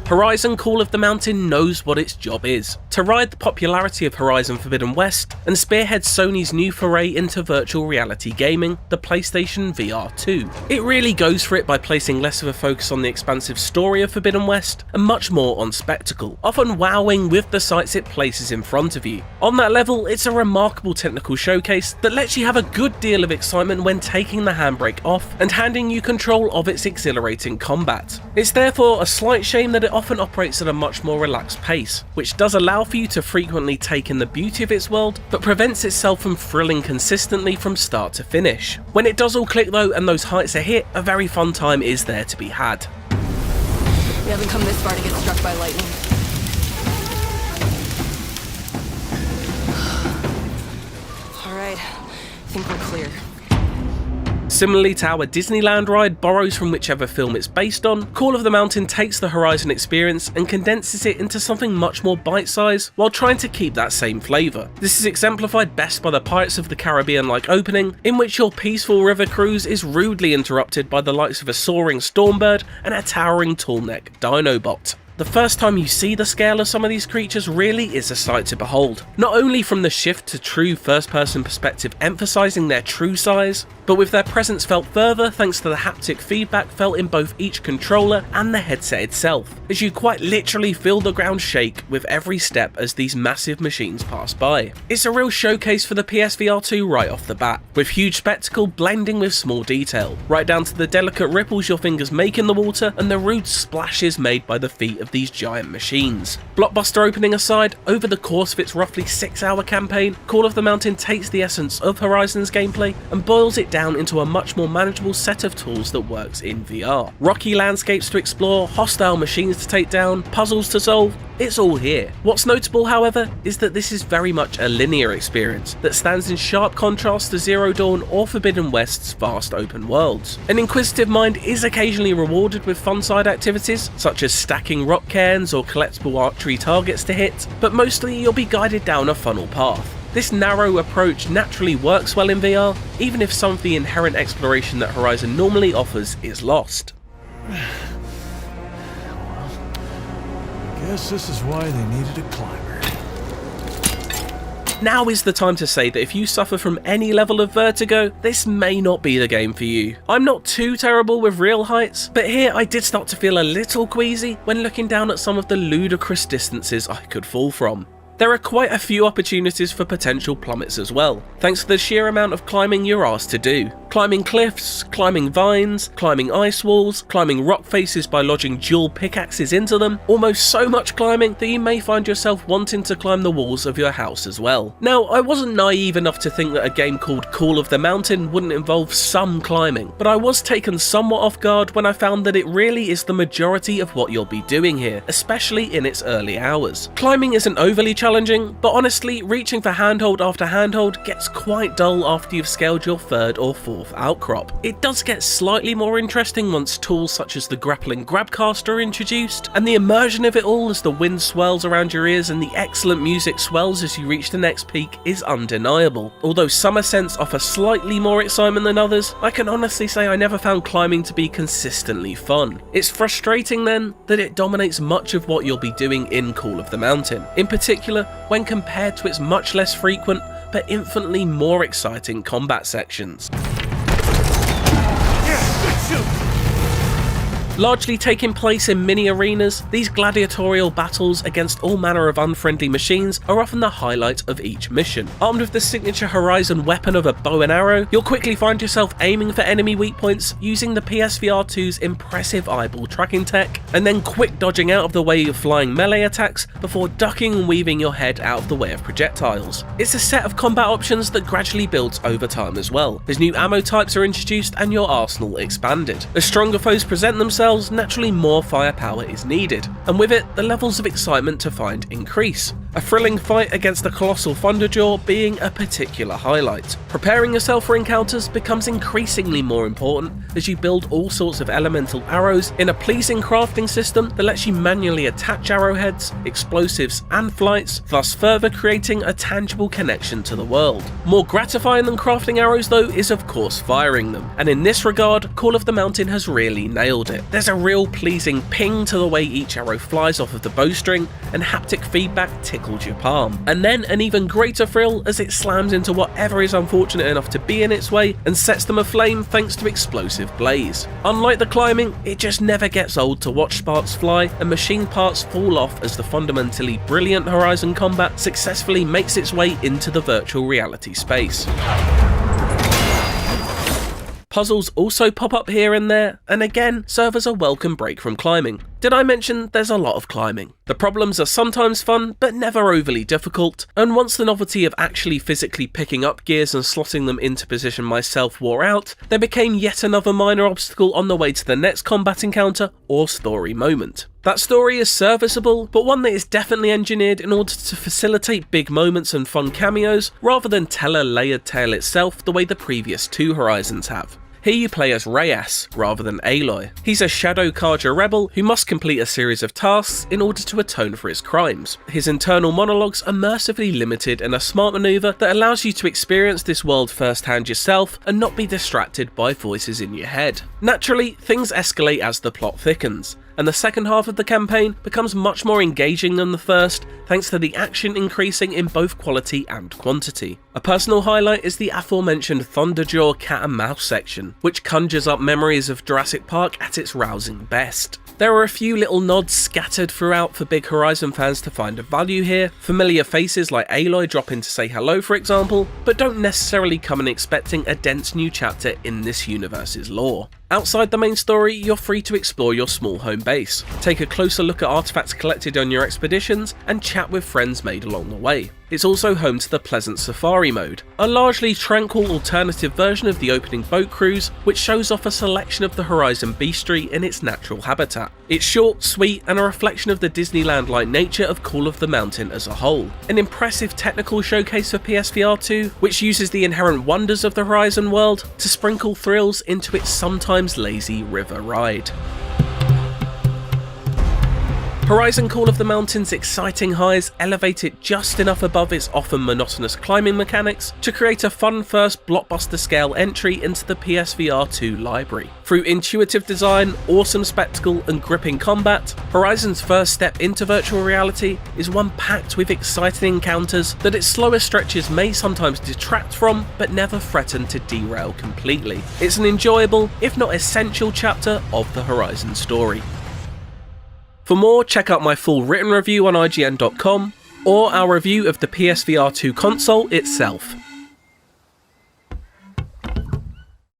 Horizon Call of the Mountain knows what its job is: to ride the popularity of Horizon Forbidden West and spearhead Sony's new foray into virtual reality gaming, the PlayStation VR 2. It really goes for it by placing less of a focus on the expansive story of Forbidden West and much more on spectacle, often wowing with the sights it places in front of you. On that level, it's a remarkable technical showcase that lets you have a good deal of excitement when taking the handbrake off and handing you control of its exhilarating combat. It's therefore a slight shame that it often operates at a much more relaxed pace, which does allow for you to frequently take in the beauty of its world, but prevents itself from thrilling consistently from start to finish. When it does all click though and those heights are hit, a very fun time is there to be had. We haven't come this far to get struck by lightning. Alright, I think we're clear. Similarly to how a Disneyland ride borrows from whichever film it's based on, Call of the Mountain takes the Horizon experience and condenses it into something much more bite-sized while trying to keep that same flavour. This is exemplified best by the Pirates of the Caribbean-like opening, in which your peaceful river cruise is rudely interrupted by the likes of a soaring Stormbird and a towering tall-neck Dinobot. The first time you see the scale of some of these creatures really is a sight to behold, not only from the shift to true first-person perspective emphasising their true size, but with their presence felt further thanks to the haptic feedback felt in both each controller and the headset itself, as you quite literally feel the ground shake with every step as these massive machines pass by. It's a real showcase for the PSVR 2 right off the bat, with huge spectacle blending with small detail, right down to the delicate ripples your fingers make in the water and the rude splashes made by the feet of these giant machines. Blockbuster opening aside, over the course of its roughly 6-hour campaign, Call of the Mountain takes the essence of Horizon's gameplay and boils it down into a much more manageable set of tools that works in VR. Rocky landscapes to explore, hostile machines to take down, puzzles to solve, it's all here. What's notable, however, is that this is very much a linear experience that stands in sharp contrast to Zero Dawn or Forbidden West's vast open worlds. An inquisitive mind is occasionally rewarded with fun side activities, such as stacking rock cairns or collectible archery targets to hit, but mostly you'll be guided down a funnel path. This narrow approach naturally works well in VR, even if some of the inherent exploration that Horizon normally offers is lost. Guess this is why they needed a climber. Now is the time to say that if you suffer from any level of vertigo, this may not be the game for you. I'm not too terrible with real heights, but here I did start to feel a little queasy when looking down at some of the ludicrous distances I could fall from. There are quite a few opportunities for potential plummets as well, thanks to the sheer amount of climbing you're asked to do. Climbing cliffs, climbing vines, climbing ice walls, climbing rock faces by lodging dual pickaxes into them, almost so much climbing that you may find yourself wanting to climb the walls of your house as well. Now, I wasn't naive enough to think that a game called Call of the Mountain wouldn't involve some climbing, but I was taken somewhat off guard when I found that it really is the majority of what you'll be doing here, especially in its early hours. Climbing isn't overly challenging, but honestly, reaching for handhold after handhold gets quite dull after you've scaled your third or fourth outcrop. It does get slightly more interesting once tools such as the grappling grabcaster are introduced, and the immersion of it all as the wind swirls around your ears and the excellent music swells as you reach the next peak is undeniable. Although some ascents offer slightly more excitement than others, I can honestly say I never found climbing to be consistently fun. It's frustrating then that it dominates much of what you'll be doing in Call of the Mountain, in particular when compared to its much less frequent but infinitely more exciting combat sections. Largely taking place in mini arenas, these gladiatorial battles against all manner of unfriendly machines are often the highlight of each mission. Armed with the signature Horizon weapon of a bow and arrow, you'll quickly find yourself aiming for enemy weak points using the PSVR 2's impressive eyeball tracking tech, and then quick dodging out of the way of flying melee attacks before ducking and weaving your head out of the way of projectiles. It's a set of combat options that gradually builds over time as well, as new ammo types are introduced and your arsenal expanded. As stronger foes present themselves, naturally more firepower is needed, and with it, the levels of excitement to find increase. A thrilling fight against the colossal Thunderjaw being a particular highlight. Preparing yourself for encounters becomes increasingly more important as you build all sorts of elemental arrows in a pleasing crafting system that lets you manually attach arrowheads, explosives and flights, thus further creating a tangible connection to the world. More gratifying than crafting arrows though is of course firing them, and in this regard, Call of the Mountain has really nailed it. There's a real pleasing ping to the way each arrow flies off of the bowstring, and haptic feedback tickles your palm. And then an even greater thrill as it slams into whatever is unfortunate enough to be in its way and sets them aflame thanks to explosive blaze. Unlike the climbing, it just never gets old to watch sparks fly and machine parts fall off as the fundamentally brilliant Horizon combat successfully makes its way into the virtual reality space. Puzzles also pop up here and there, and again serve as a welcome break from climbing. Did I mention there's a lot of climbing? The problems are sometimes fun, but never overly difficult, and once the novelty of actually physically picking up gears and slotting them into position myself wore out, there became yet another minor obstacle on the way to the next combat encounter or story moment. That story is serviceable, but one that is definitely engineered in order to facilitate big moments and fun cameos, rather than tell a layered tale itself the way the previous two Horizons have. Here you play as Reyes rather than Aloy. He's a Shadow Carja rebel who must complete a series of tasks in order to atone for his crimes. His internal monologues are mercifully limited in a smart maneuver that allows you to experience this world firsthand yourself and not be distracted by voices in your head. Naturally, things escalate as the plot thickens, and the second half of the campaign becomes much more engaging than the first, thanks to the action increasing in both quality and quantity. A personal highlight is the aforementioned Thunderjaw cat and mouse section, which conjures up memories of Jurassic Park at its rousing best. There are a few little nods scattered throughout for big Horizon fans to find a value here. Familiar faces like Aloy drop in to say hello, for example, but don't necessarily come in expecting a dense new chapter in this universe's lore. Outside the main story, you're free to explore your small home base, take a closer look at artifacts collected on your expeditions, and chat with friends made along the way. It's also home to the pleasant Safari mode, a largely tranquil alternative version of the opening boat cruise, which shows off a selection of the Horizon beastry in its natural habitat. It's short, sweet, and a reflection of the Disneyland-like nature of Call of the Mountain as a whole. An impressive technical showcase for PSVR 2, which uses the inherent wonders of the Horizon world to sprinkle thrills into its sometimes lazy river ride. Horizon Call of the Mountain's exciting highs elevate it just enough above its often monotonous climbing mechanics to create a fun first blockbuster scale entry into the PSVR 2 library. Through intuitive design, awesome spectacle, and gripping combat, Horizon's first step into virtual reality is one packed with exciting encounters that its slower stretches may sometimes detract from, but never threaten to derail completely. It's an enjoyable, if not essential, chapter of the Horizon story. For more, check out my full written review on IGN.com, or our review of the PSVR 2 console itself.